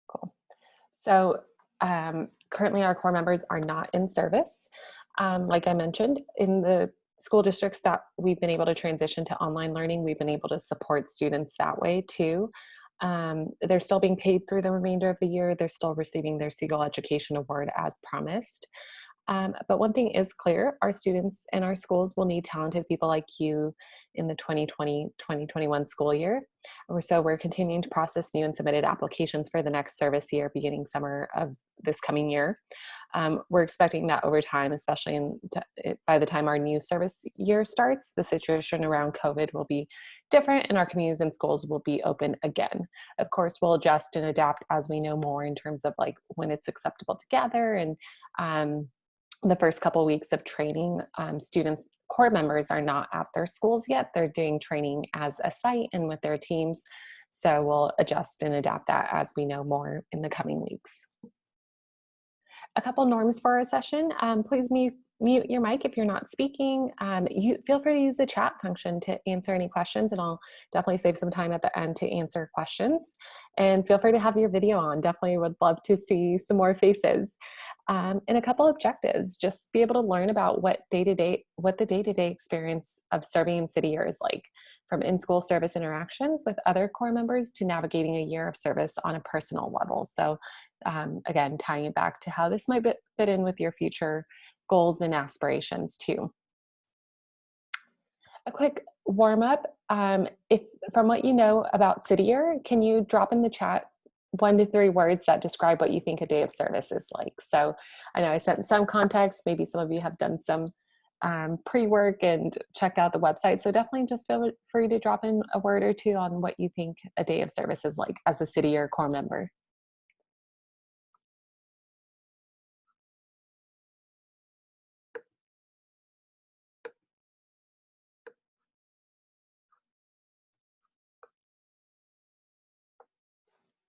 Cool. So currently our core members are not in service. Like I mentioned, in the school districts that we've been able to transition to online learning, we've been able to support students that way too. They're still being paid through the remainder of the year. They're still receiving their Siegel Education Award as promised. But one thing is clear, our students and our schools will need talented people like you in the 2020-2021 school year. So we're continuing to process new and submitted applications for the next service year beginning summer of this coming year. We're expecting that over time, especially by the time our new service year starts, the situation around COVID will be different and our communities and schools will be open again. Of course, we'll adjust and adapt as we know more in terms of like when it's acceptable to gather, and the first couple of weeks of training, student core members are not at their schools yet. They're doing training as a site and with their teams. So we'll adjust and adapt that as we know more in the coming weeks. A couple norms for our session. Please mute your mic if you're not speaking. You feel free to use the chat function to answer any questions, and I'll definitely save some time at the end to answer questions. And feel free to have your video on. Definitely would love to see some more faces. And a couple objectives, just be able to learn about what the day-to-day experience of serving in City Year is like, from in-school service interactions with other core members to navigating a year of service on a personal level. So again, tying it back to how this might fit in with your future goals and aspirations too. A quick warm-up, if from what you know about City Year, can you drop in the chat 1 to 3 words that describe what you think a day of service is like? So I know I sent some context, maybe some of you have done some pre-work and checked out the website. So definitely just feel free to drop in a word or two on what you think a day of service is like as a City Year core member.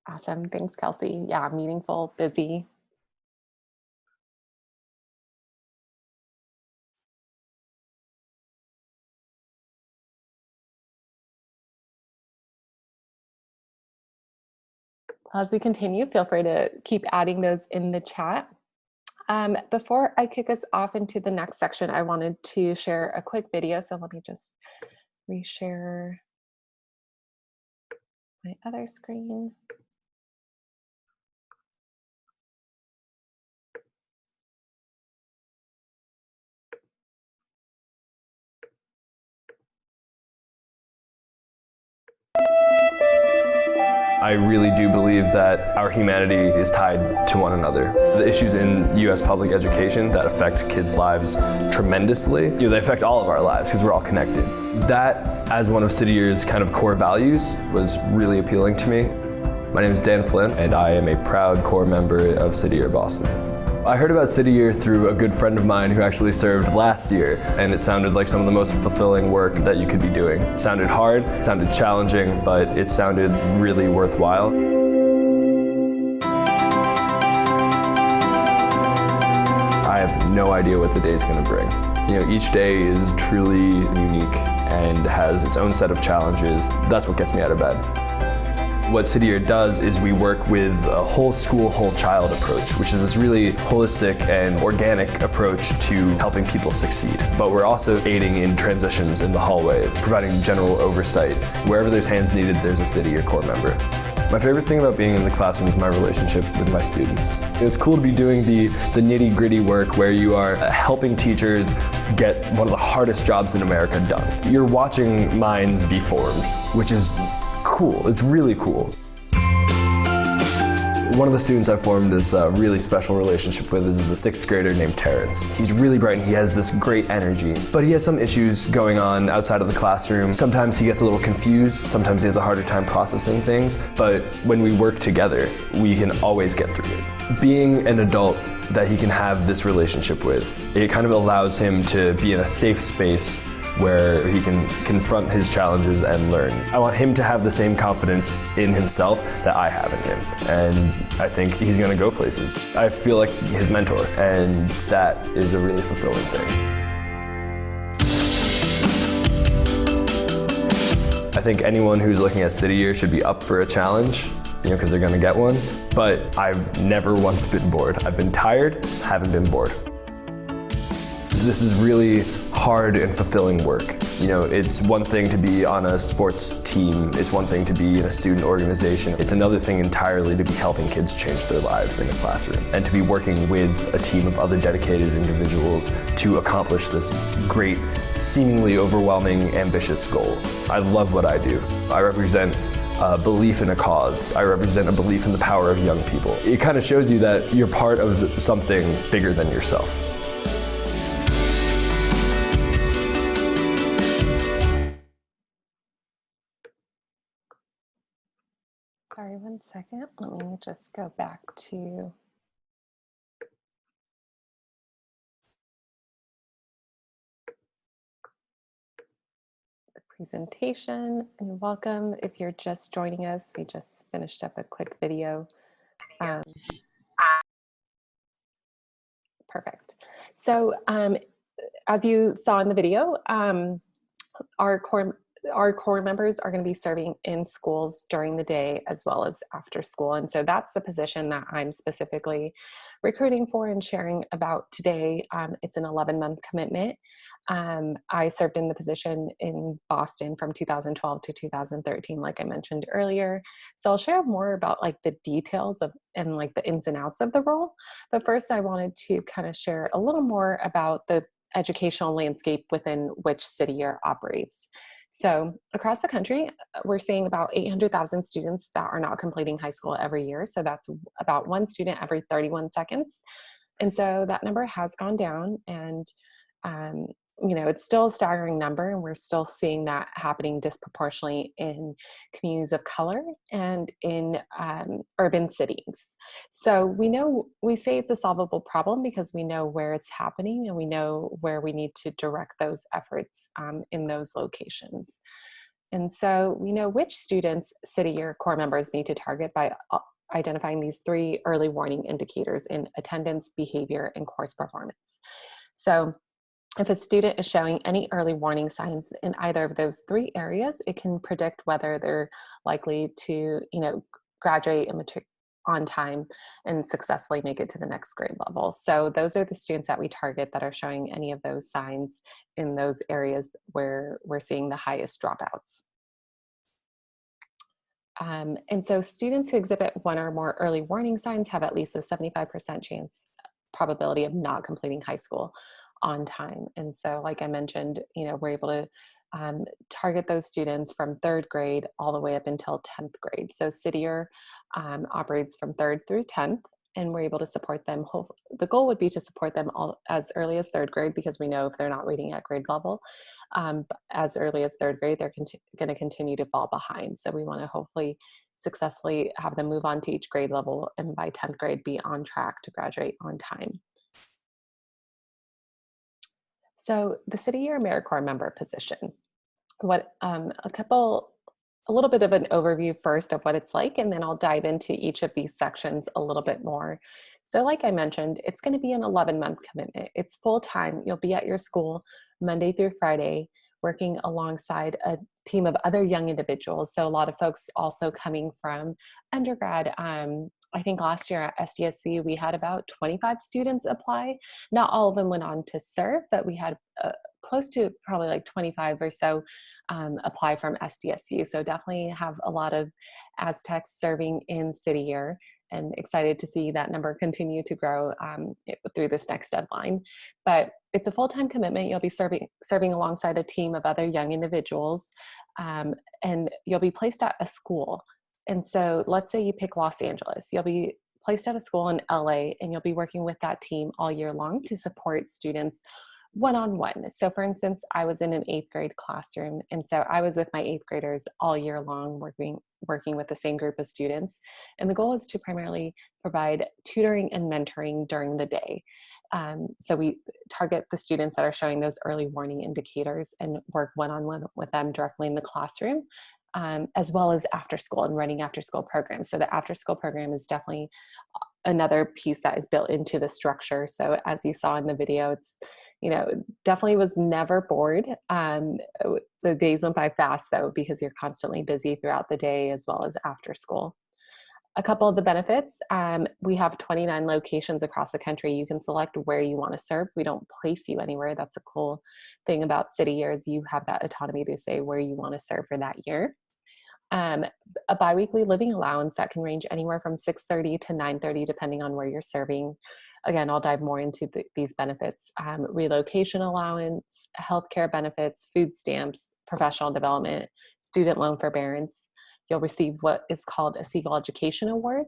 Awesome, thanks Kelsey. Yeah, meaningful, busy. As we continue, feel free to keep adding those in the chat. Before I kick us off into the next section, I wanted to share a quick video. So let me just reshare my other screen. I really do believe that our humanity is tied to one another. The issues in U.S. public education that affect kids' lives tremendously, they affect all of our lives because we're all connected. That, as one of City Year's kind of core values, was really appealing to me. My name is Dan Flynn, and I am a proud core member of City Year Boston. I heard about City Year through a good friend of mine who actually served last year, and it sounded like some of the most fulfilling work that you could be doing. It sounded hard, it sounded challenging, but it sounded really worthwhile. I have no idea what the day is going to bring. Each day is truly unique and has its own set of challenges. That's what gets me out of bed. What City Year does is we work with a whole school, whole child approach, which is this really holistic and organic approach to helping people succeed. But we're also aiding in transitions in the hallway, providing general oversight. Wherever there's hands needed, there's a City Year core member. My favorite thing about being in the classroom is my relationship with my students. It's cool to be doing the nitty-gritty work where you are helping teachers get one of the hardest jobs in America done. You're watching minds be formed, which is cool. It's really cool. One of the students I formed this really special relationship with is a 6th grader named Terrence. He's really bright and he has this great energy, but he has some issues going on outside of the classroom. Sometimes he gets a little confused, sometimes he has a harder time processing things, but when we work together, we can always get through it. Being an adult that he can have this relationship with, it kind of allows him to be in a safe space where he can confront his challenges and learn. I want him to have the same confidence in himself that I have in him, and I think he's gonna go places. I feel like his mentor, and that is a really fulfilling thing. I think anyone who's looking at City Year should be up for a challenge. because they're gonna get one. But I've never once been bored. I've been tired, haven't been bored. This is really hard and fulfilling work. It's one thing to be on a sports team, it's one thing to be in a student organization, it's another thing entirely to be helping kids change their lives in a classroom and to be working with a team of other dedicated individuals to accomplish this great, seemingly overwhelming, ambitious goal. I love what I do. I represent a belief in a cause. I represent a belief in the power of young people. It kind of shows you that you're part of something bigger than yourself. Sorry, one second. Let me just go back to the presentation, and welcome if you're just joining us. We just finished up a quick video. Perfect. So as you saw in the video, our core members are going to be serving in schools during the day as well as after school. And so that's the position that I'm specifically recruiting for and sharing about today. It's an 11-month commitment. I served in the position in Boston from 2012 to 2013, like I mentioned earlier. So I'll share more about like the details of and like the ins and outs of the role. But first I wanted to kind of share a little more about the educational landscape within which City Year operates. So across the country, we're seeing about 800,000 students that are not completing high school every year. So that's about one student every 31 seconds. And so that number has gone down, and it's still a staggering number, and we're still seeing that happening disproportionately in communities of color and in urban cities. So we say it's a solvable problem because we know where it's happening and we know where we need to direct those efforts in those locations. And so we know which students City Year core members need to target by identifying these 3 early warning indicators in attendance, behavior, and course performance. So if a student is showing any early warning signs in either of those 3 areas, it can predict whether they're likely to, graduate on time and successfully make it to the next grade level. So those are the students that we target that are showing any of those signs in those areas where we're seeing the highest dropouts. And so students who exhibit 1 or more early warning signs have at least a 75% chance probability of not completing high school on time. And so, like I mentioned, we're able to target those students from 3rd grade all the way up until 10th grade. So City Year operates from 3rd through 10th, and we're able to support them. The goal would be to support them all as early as 3rd grade, because we know if they're not reading at grade level, as early as 3rd grade, they're going to continue to fall behind. So we want to hopefully successfully have them move on to each grade level, and by 10th grade be on track to graduate on time. So the City Year AmeriCorps member position, a little bit of an overview first of what it's like, and then I'll dive into each of these sections a little bit more. So like I mentioned, it's going to be an 11-month commitment. It's full-time. You'll be at your school Monday through Friday, working alongside a team of other young individuals. So a lot of folks also coming from undergrad. I think last year at SDSU, we had about 25 students apply. Not all of them went on to serve, but we had close to probably like 25 or so apply from SDSU. So definitely have a lot of Aztecs serving in City Year, and excited to see that number continue to grow through this next deadline. But it's a full-time commitment. You'll be serving alongside a team of other young individuals, and you'll be placed at a school. And so let's say you pick Los Angeles. You'll be placed at a school in LA, and you'll be working with that team all year long to support students one-on-one. So for instance, I was in an 8th grade classroom, and so I was with my 8th graders all year long, working with the same group of students. And the goal is to primarily provide tutoring and mentoring during the day. So we target the students that are showing those early warning indicators and work one-on-one with them directly in the classroom, as well as after school and running after school programs. So the after school program is definitely another piece that is built into the structure. So as you saw in the video, it's, definitely was never bored. The days went by fast though, because you're constantly busy throughout the day as well as after school. A couple of the benefits, we have 29 locations across the country. You can select where you want to serve. We don't place you anywhere. That's a cool thing about City Year is you have that autonomy to say where you want to serve for that year. Um, a biweekly living allowance that can range anywhere from 6:30 to 9:30, depending on where you're serving. Again, I'll dive more into these benefits. Relocation allowance, healthcare benefits, food stamps, professional development, student loan forbearance. You'll receive what is called a Seagull Education Award.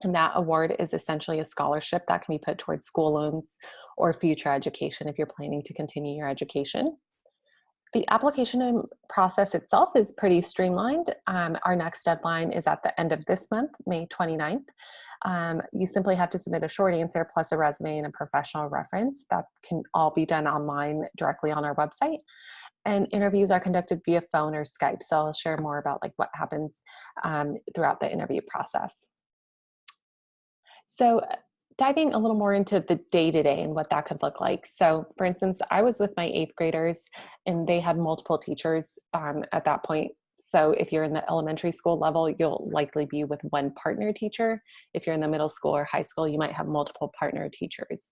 And that award is essentially a scholarship that can be put towards school loans or future education if you're planning to continue your education. The application process itself is pretty streamlined. Our next deadline is at the end of this month, May 29th. You simply have to submit a short answer plus a resume and a professional reference. That can all be done online directly on our website. And interviews are conducted via phone or Skype. So I'll share more about like what happens throughout the interview process. So diving a little more into the day-to-day and what that could look like. So for instance, I was with my eighth graders and they had multiple teachers at that point. So if you're in the elementary school level, you'll likely be with one partner teacher. If you're in the middle school or high school, you might have multiple partner teachers.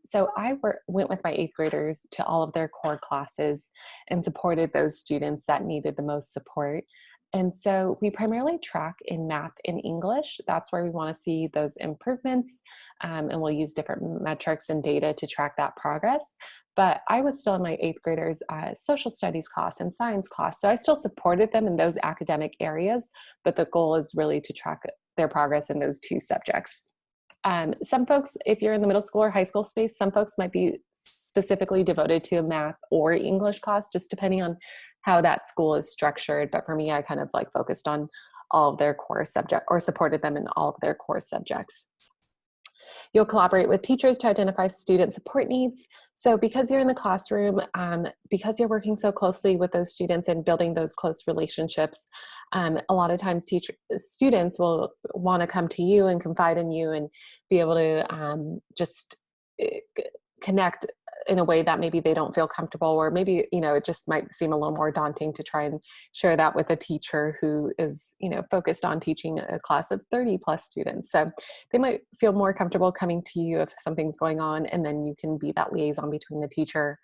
So I went with my eighth graders to all of their core classes and supported those students that needed the most support. And so we primarily track in math and English. That's where we want to see those improvements. And we'll use different metrics and data to track that progress. But I was still in my eighth graders' social studies class and science class. So I still supported them in those academic areas, but the goal is really to track their progress in those two subjects. Some folks, if you're in the middle school or high school space, some folks might be specifically devoted to a math or English class, just depending on how that school is structured. But for me, I kind of like focused on all of their core subject or supported them in all of their core subjects. You'll collaborate with teachers to identify student support needs. So because you're in the classroom, because you're working so closely with those students and building those close relationships, a lot of times students will want to come to you and confide in you and be able to just connect in a way that maybe they don't feel comfortable, or maybe, it just might seem a little more daunting to try and share that with a teacher who is, focused on teaching a class of 30 plus students. So they might feel more comfortable coming to you if something's going on, and then you can be that liaison between the teacher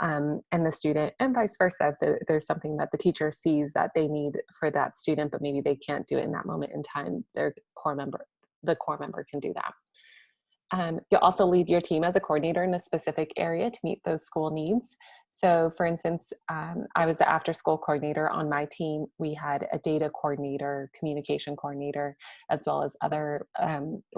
and the student, and vice versa. If there's something that the teacher sees that they need for that student, but maybe they can't do it in that moment in time, the core member can do that. You'll also lead your team as a coordinator in a specific area to meet those school needs. So for instance, I was the after school coordinator on my team. We had a data coordinator, communication coordinator, as well as other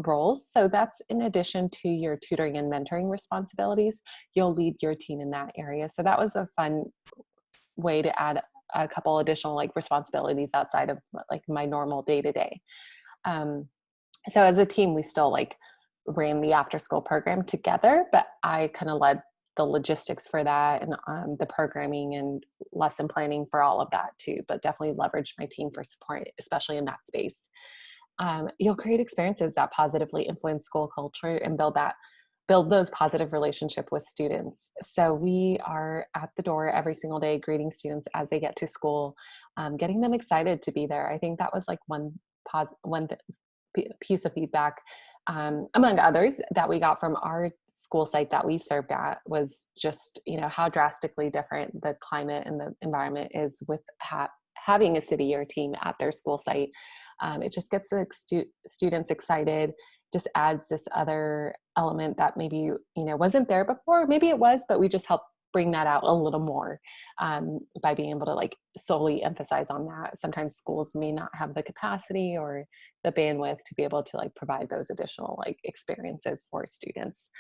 roles. So that's in addition to your tutoring and mentoring responsibilities, you'll lead your team in that area. So that was a fun way to add a couple additional like responsibilities outside of like my normal day-to-day. So as a team, we still like ran the after school program together, but I kind of led the logistics for that and the programming and lesson planning for all of that too, but definitely leveraged my team for support, especially in that space. You'll create experiences that positively influence school culture and build those positive relationship with students. So we are at the door every single day, greeting students as they get to school, getting them excited to be there. I think that was like one piece of feedback, among others, that we got from our school site that we served at was just, how drastically different the climate and the environment is with having a city year team at their school site. It just gets the students excited, just adds this other element that maybe, wasn't there before. Maybe it was, but we just help bring that out a little more by being able to like solely emphasize on that. Sometimes schools may not have the capacity or the bandwidth to be able to like provide those additional like experiences for students.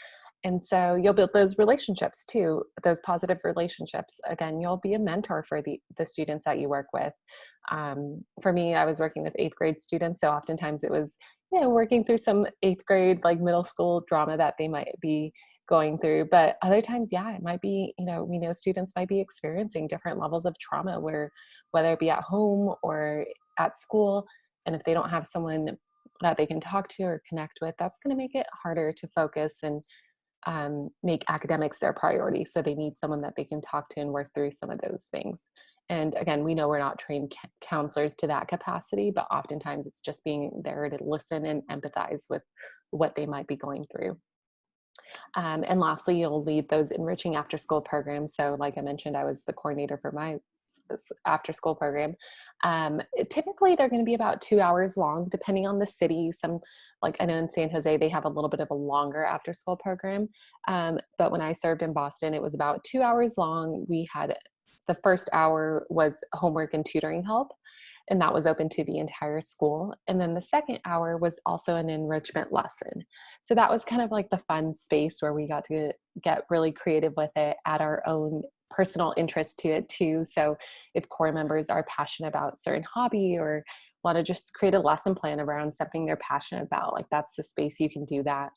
And so you'll build those relationships too, those positive relationships. Again, you'll be a mentor for the students that you work with. For me, I was working with eighth grade students. So oftentimes it was, working through some eighth grade, like middle school drama that they might be going through. But other times, it might be, we know students might be experiencing different levels of trauma whether it be at home or at school. And if they don't have someone that they can talk to or connect with, that's going to make it harder to focus and make academics their priority. So they need someone that they can talk to and work through some of those things. And again, we know we're not trained counselors to that capacity, but oftentimes it's just being there to listen and empathize with what they might be going through. And lastly, you'll lead those enriching after school programs. So like I mentioned, I was the coordinator for my after school program. Typically they're going to be about 2 hours long, depending on the city. Some, like I know in San Jose, they have a little bit of a longer after school program. But when I served in Boston, it was about 2 hours long. We had the first hour was homework and tutoring help, and that was open to the entire school. And then the second hour was also an enrichment lesson. So that was kind of like the fun space where we got to get really creative with it, add our own personal interest to it too. So if core members are passionate about certain hobby or want to just create a lesson plan around something they're passionate about, like that's the space you can do that.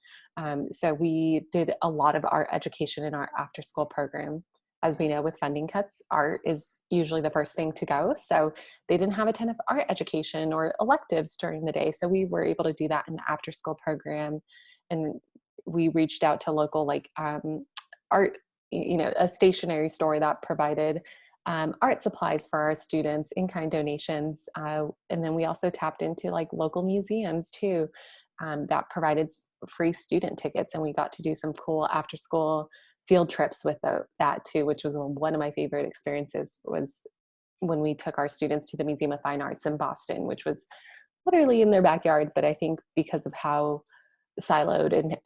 So we did a lot of art education in our after school program. As we know, with funding cuts, art is usually the first thing to go. So they didn't have a ton of art education or electives during the day. So we were able to do that in the after school program. And we reached out to local art, a stationery store that provided art supplies for our students, in-kind donations. And then we also tapped into like local museums too, that provided free student tickets. And we got to do some cool after school field trips with that too, which was one of my favorite experiences, was when we took our students to the Museum of Fine Arts in Boston, which was literally in their backyard. But I think because of how siloed and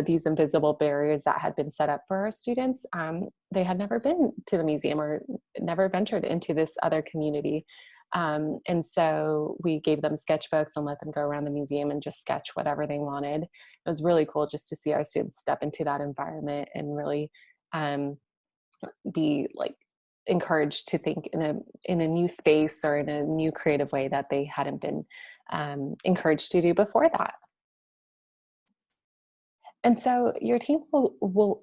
these invisible barriers that had been set up for our students, they had never been to the museum or never ventured into this other community. And so we gave them sketchbooks and let them go around the museum and just sketch whatever they wanted. It was really cool just to see our students step into that environment and really be like encouraged to think in a new space or in a new creative way that they hadn't been encouraged to do before that. And so your team will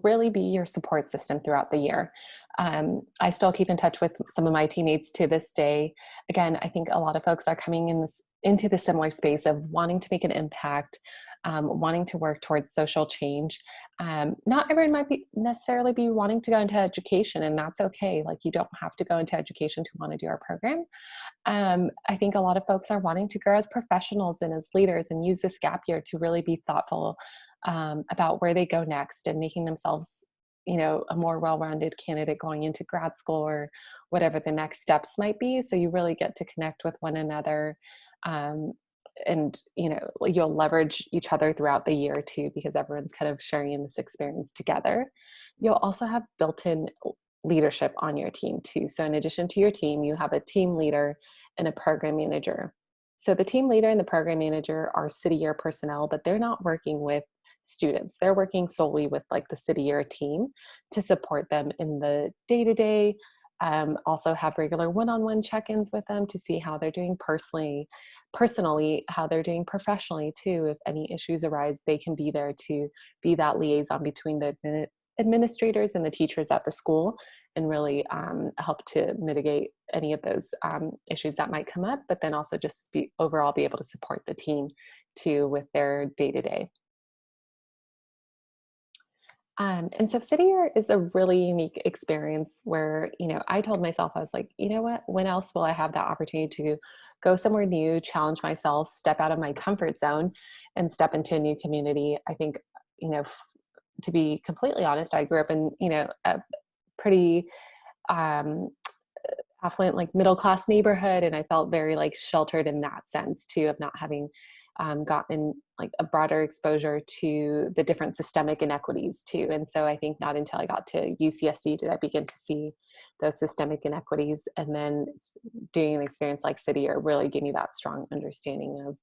really be your support system throughout the year. I still keep in touch with some of my teammates to this day. Again, I think a lot of folks are coming into the similar space of wanting to make an impact, wanting to work towards social change. Not everyone might necessarily be wanting to go into education, and that's okay. Like, you don't have to go into education to want to do our program. I think a lot of folks are wanting to grow as professionals and as leaders and use this gap year to really be thoughtful about where they go next and making themselves, a more well-rounded candidate going into grad school or whatever the next steps might be. So you really get to connect with one another. And you'll leverage each other throughout the year too, because everyone's kind of sharing in this experience together. You'll also have built-in leadership on your team too. So in addition to your team, you have a team leader and a program manager. So the team leader and the program manager are city year personnel, but they're not working with students. They're working solely with like the city year team to support them in the day-to-day. Also have regular one-on-one check-ins with them to see how they're doing personally, how they're doing professionally too. If any issues arise, they can be there to be that liaison between the administrators and the teachers at the school, and really help to mitigate any of those issues that might come up, but then also just be able to support the team too with their day-to-day. And so City Year is a really unique experience where, I told myself, I was like, you know what, when else will I have that opportunity to go somewhere new, challenge myself, step out of my comfort zone and step into a new community? I think, to be completely honest, I grew up in, a pretty um, affluent, like middle class neighborhood. And I felt very like sheltered in that sense too, of not having gotten like a broader exposure to the different systemic inequities too. And so I think not until I got to UCSD did I begin to see those systemic inequities. And then doing an experience like City Year really gave me that strong understanding of,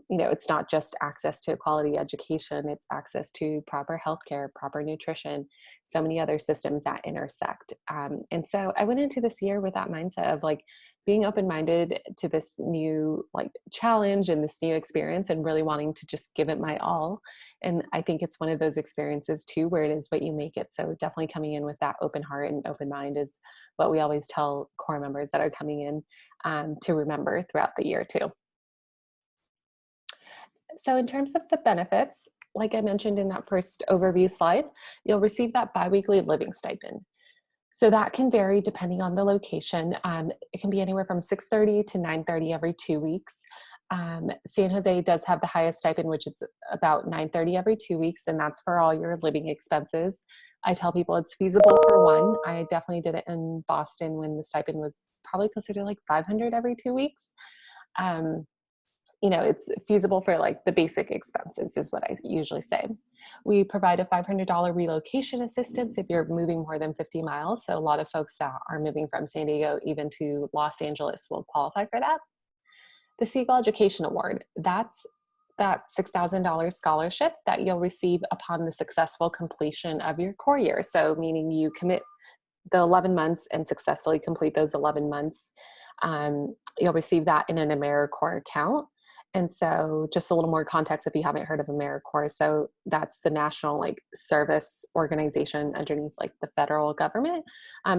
it's not just access to quality education, it's access to proper healthcare, proper nutrition, so many other systems that intersect. And so I went into this year with that mindset of like being open-minded to this new like challenge and this new experience and really wanting to just give it my all. And I think it's one of those experiences too, where it is what you make it. So definitely coming in with that open heart and open mind is what we always tell core members that are coming in to remember throughout the year too. So in terms of the benefits, like I mentioned in that first overview slide, you'll receive that biweekly living stipend. So that can vary depending on the location. It can be anywhere from 6:30 to 9:30 every 2 weeks. San Jose does have the highest stipend, which is about 9:30 every 2 weeks, and that's for all your living expenses. I tell people it's feasible for one. I definitely did it in Boston when the stipend was probably closer to like 500 every 2 weeks. Um, it's feasible for like the basic expenses is what I usually say. We provide a $500 relocation assistance if you're moving more than 50 miles. So a lot of folks that are moving from San Diego even to Los Angeles will qualify for that. The Siegel Education Award, that's that $6,000 scholarship that you'll receive upon the successful completion of your core year. So meaning you commit the 11 months and successfully complete those 11 months, you'll receive that in an AmeriCorps account. And so just a little more context if you haven't heard of AmeriCorps. So that's the national like service organization underneath like the federal government.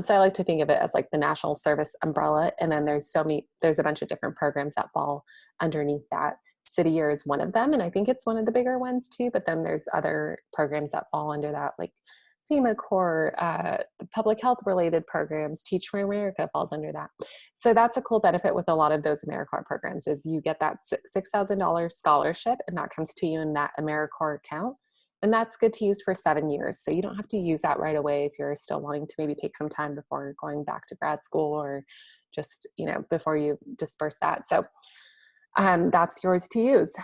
So I like to think of it as like the national service umbrella. And then there's a bunch of different programs that fall underneath that. City Year is one of them. And I think it's one of the bigger ones too, but then there's other programs that fall under that, like FEMA Corps, public health related programs. Teach for America falls under that. So that's a cool benefit with a lot of those AmeriCorps programs is you get that $6,000 scholarship and that comes to you in that AmeriCorps account. And that's good to use for 7 years. So you don't have to use that right away if you're still wanting to maybe take some time before going back to grad school or just, before you disperse that. So that's yours to use.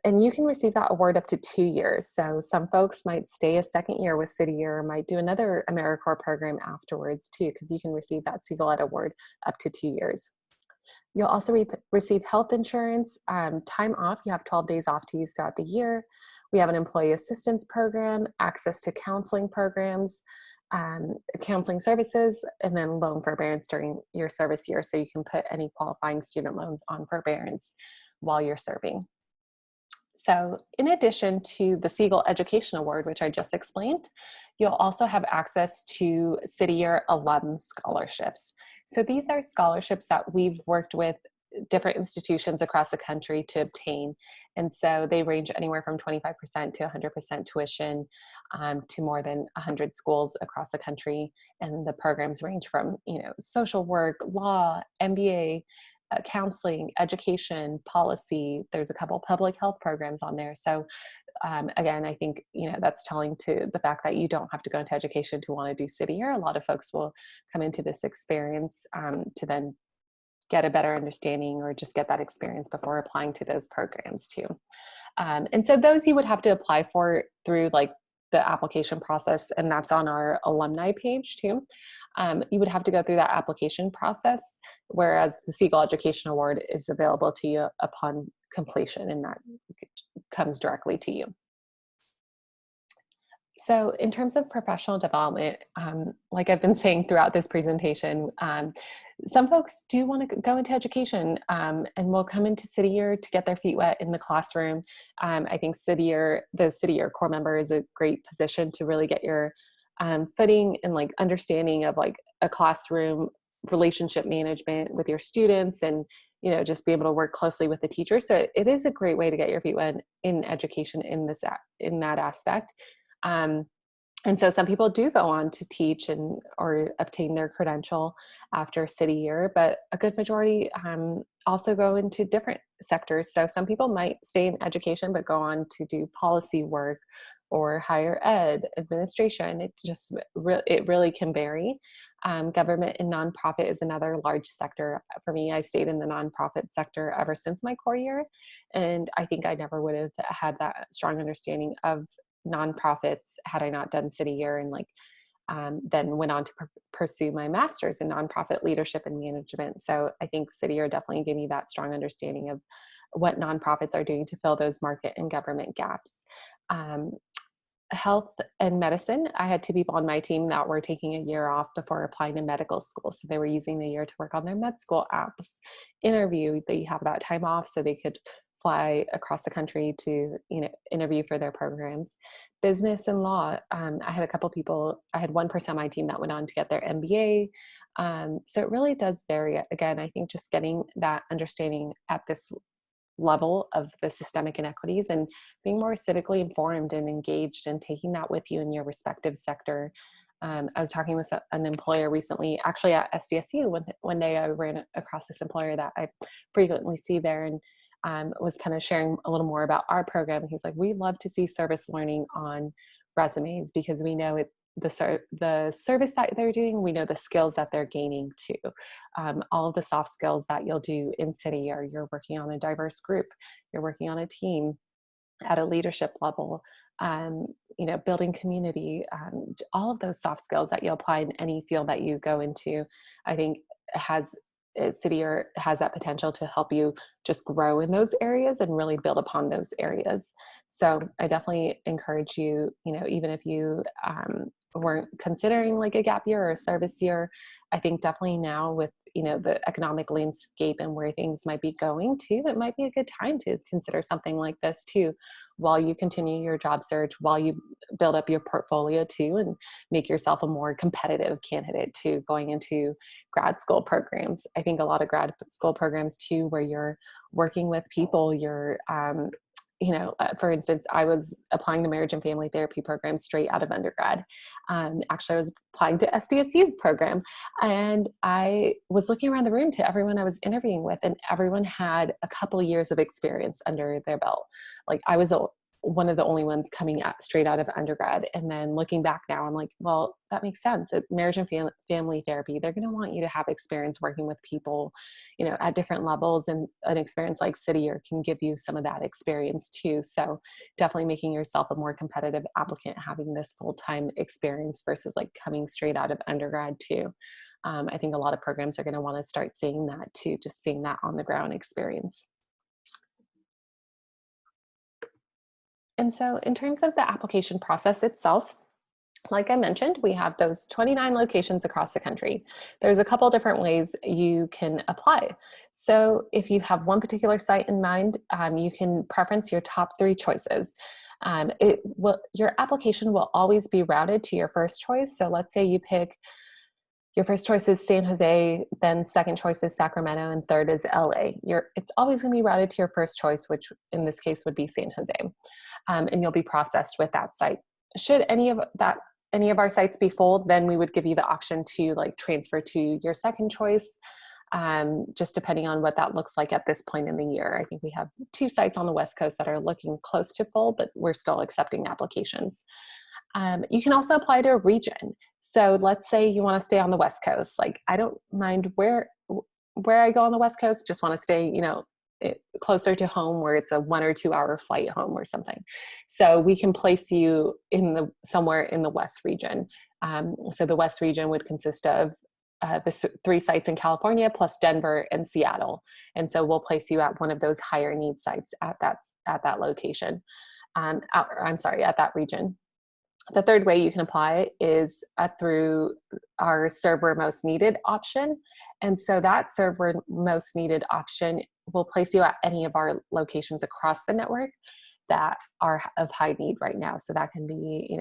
And you can receive that award up to 2 years. So some folks might stay a second year with City Year or might do another AmeriCorps program afterwards too, because you can receive that Siegel Ed Award up to 2 years. You'll also receive health insurance, time off. You have 12 days off to use throughout the year. We have an employee assistance program, access to counseling programs, counseling services, and then loan forbearance during your service year. So you can put any qualifying student loans on forbearance while you're serving. So in addition to the Siegel Education Award, which I just explained, you'll also have access to City Year alum scholarships. So these are scholarships that we've worked with different institutions across the country to obtain. And so they range anywhere from 25% to 100% tuition to more than 100 schools across the country. And the programs range from, social work, law, MBA, counseling, education, policy. There's a couple public health programs on there. So again, I think, that's telling to the fact that you don't have to go into education to want to do City Year. A lot of folks will come into this experience to then get a better understanding or just get that experience before applying to those programs too. And so those you would have to apply for through like the application process, and that's on our alumni page too. You would have to go through that application process, whereas the Siegel Education Award is available to you upon completion, and that comes directly to you. So in terms of professional development, like I've been saying throughout this presentation, some folks do want to go into education and will come into City Year to get their feet wet in the classroom. I think the City Year core member is a great position to really get your footing and like understanding of like a classroom relationship management with your students and just be able to work closely with the teacher. So it is a great way to get your feet wet in education in that aspect. And so some people do go on to teach or obtain their credential after City Year, but a good majority also go into different sectors. So some people might stay in education, but go on to do policy work or higher ed, administration. It really can vary. Government and nonprofit is another large sector for me. I stayed in the nonprofit sector ever since my core year, and I think I never would have had that strong understanding of nonprofits had I not done City Year and then went on to pursue my master's in nonprofit leadership and management. So I think City Year definitely gave me that strong understanding of what nonprofits are doing to fill those market and government gaps. Health and medicine, I had 2 people on my team that were taking a year off before applying to medical school. So they were using the year to work on their med school apps, interview. They have that time off so they could fly across the country to interview for their programs. Business and law, I had one person on my team that went on to get their MBA. So it really does vary. Again, I think just getting that understanding at this level of the systemic inequities and being more civically informed and engaged and taking that with you in your respective sector I was talking with an employer recently, actually at SDSU. One day I ran across this employer that I frequently see there, and was kind of sharing a little more about our program. He's like, we love to see service learning on resumes because we know the service that they're doing, we know the skills that they're gaining too. All of the soft skills that you'll do in city, or you're working on a diverse group, you're working on a team at a leadership level, building community, all of those soft skills that you apply in any field that you go into, I think has city or has that potential to help you just grow in those areas and really build upon those areas. So I definitely encourage you, even if you weren't considering like a gap year or a service year, I think definitely now with the economic landscape and where things might be going too, it might be a good time to consider something like this too, while you continue your job search, while you build up your portfolio too, and make yourself a more competitive candidate to going into grad school programs. I think a lot of grad school programs too, where you're working with people, you're for instance, I was applying to marriage and family therapy programs straight out of undergrad. Actually, I was applying to SDSU's program, and I was looking around the room to everyone I was interviewing with, and everyone had a couple of years of experience under their belt. Like I was one of the only ones coming straight out of undergrad. And then looking back now, I'm like, well, that makes sense. At marriage and family therapy, they're going to want you to have experience working with people, at different levels, and an experience like Citier can give you some of that experience too. So definitely making yourself a more competitive applicant, having this full-time experience versus like coming straight out of undergrad too. I think a lot of programs are going to want to start seeing that too, just seeing that on the ground experience. And so in terms of the application process itself, like I mentioned, we have those 29 locations across the country. There's a couple different ways you can apply. So if you have one particular site in mind, you can preference your top 3 choices. Your application will always be routed to your first choice. So let's say you pick your first choice is San Jose, then second choice is Sacramento, and third is LA. It's always going to be routed to your first choice, which in this case would be San Jose. And you'll be processed with that site. Should any of our sites be full, then we would give you the option to like transfer to your second choice, just depending on what that looks like at this point in the year. I think we have 2 sites on the West Coast that are looking close to full, but we're still accepting applications. You can also apply to a region. So let's say you want to stay on the West Coast. Like I don't mind where I go on the West Coast, just want to stay, closer to home, where it's a 1 or 2 hour flight home or something. So we can place you somewhere in the West region. So the West region would consist of the 3 sites in California plus Denver and Seattle. And so we'll place you at one of those higher need sites at that location. At that region. The third way you can apply is through our serve where most needed option. And so that serve where most needed option will place you at any of our locations across the network that are of high need right now. So that can be,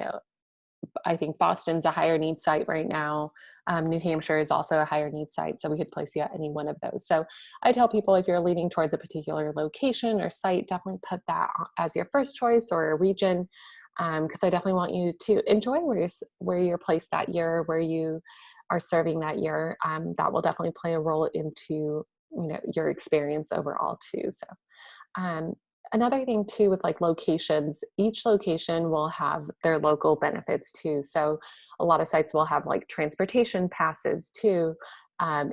I think Boston's a higher need site right now. New Hampshire is also a higher need site. So we could place you at any one of those. So I tell people, if you're leaning towards a particular location or site, definitely put that as your first choice or a region. Because I definitely want you to enjoy where you're placed that year, where you are serving that year. That will definitely play a role into your experience overall too. So another thing too with like locations, each location will have their local benefits too. So a lot of sites will have like transportation passes too.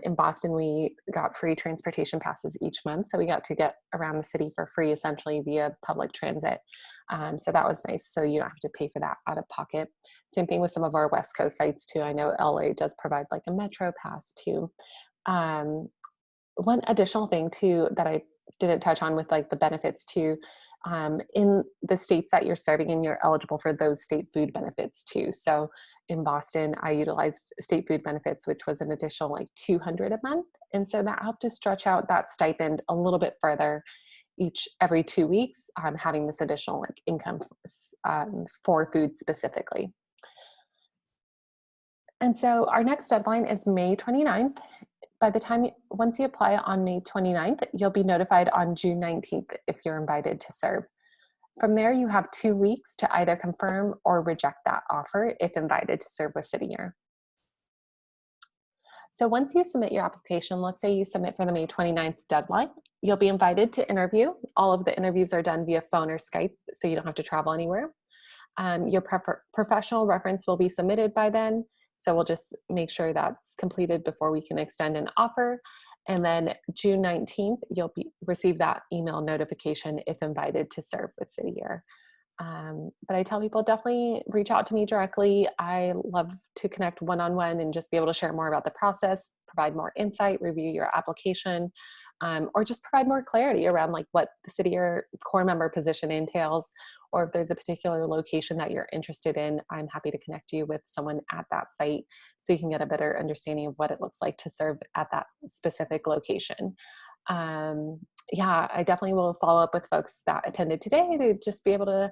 In Boston, we got free transportation passes each month. So we got to get around the city for free, essentially via public transit. So that was nice. So you don't have to pay for that out of pocket. Same thing with some of our West Coast sites too. I know LA does provide like a metro pass too. One additional thing too that I didn't touch on with like the benefits too, in the states that you're serving in, you're eligible for those state food benefits too. So in Boston, I utilized state food benefits, which was an additional like $200 a month. And so that helped to stretch out that stipend a little bit further every 2 weeks, having this additional like income for food specifically. And so our next deadline is May 29th. By the time, once you apply on May 29th, you'll be notified on June 19th if you're invited to serve. From there, you have 2 weeks to either confirm or reject that offer if invited to serve with City Year. So once you submit your application, let's say you submit for the May 29th deadline, you'll be invited to interview. All of the interviews are done via phone or Skype, so you don't have to travel anywhere. Your professional reference will be submitted by then, so we'll just make sure that's completed before we can extend an offer. And then June 19th, you'll receive that email notification if invited to serve with City Year. But I tell people definitely reach out to me directly. I love to connect one-on-one and just be able to share more about the process, provide more insight, review your application, or just provide more clarity around like what the City Year core member position entails, or if there's a particular location that you're interested in, I'm happy to connect you with someone at that site so you can get a better understanding of what it looks like to serve at that specific location. Yeah, I definitely will follow up with folks that attended today to just be able to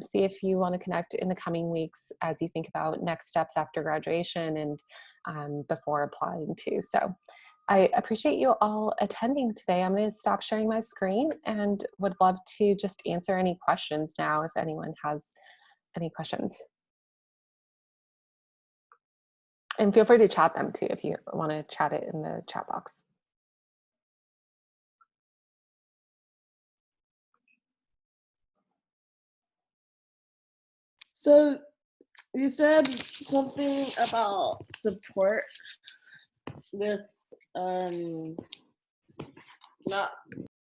see if you want to connect in the coming weeks as you think about next steps after graduation and before applying too. So I appreciate you all attending today. I'm going to stop sharing my screen and would love to just answer any questions now if anyone has any questions. And feel free to chat them too if you want to chat it in the chat box. So you said something about support with not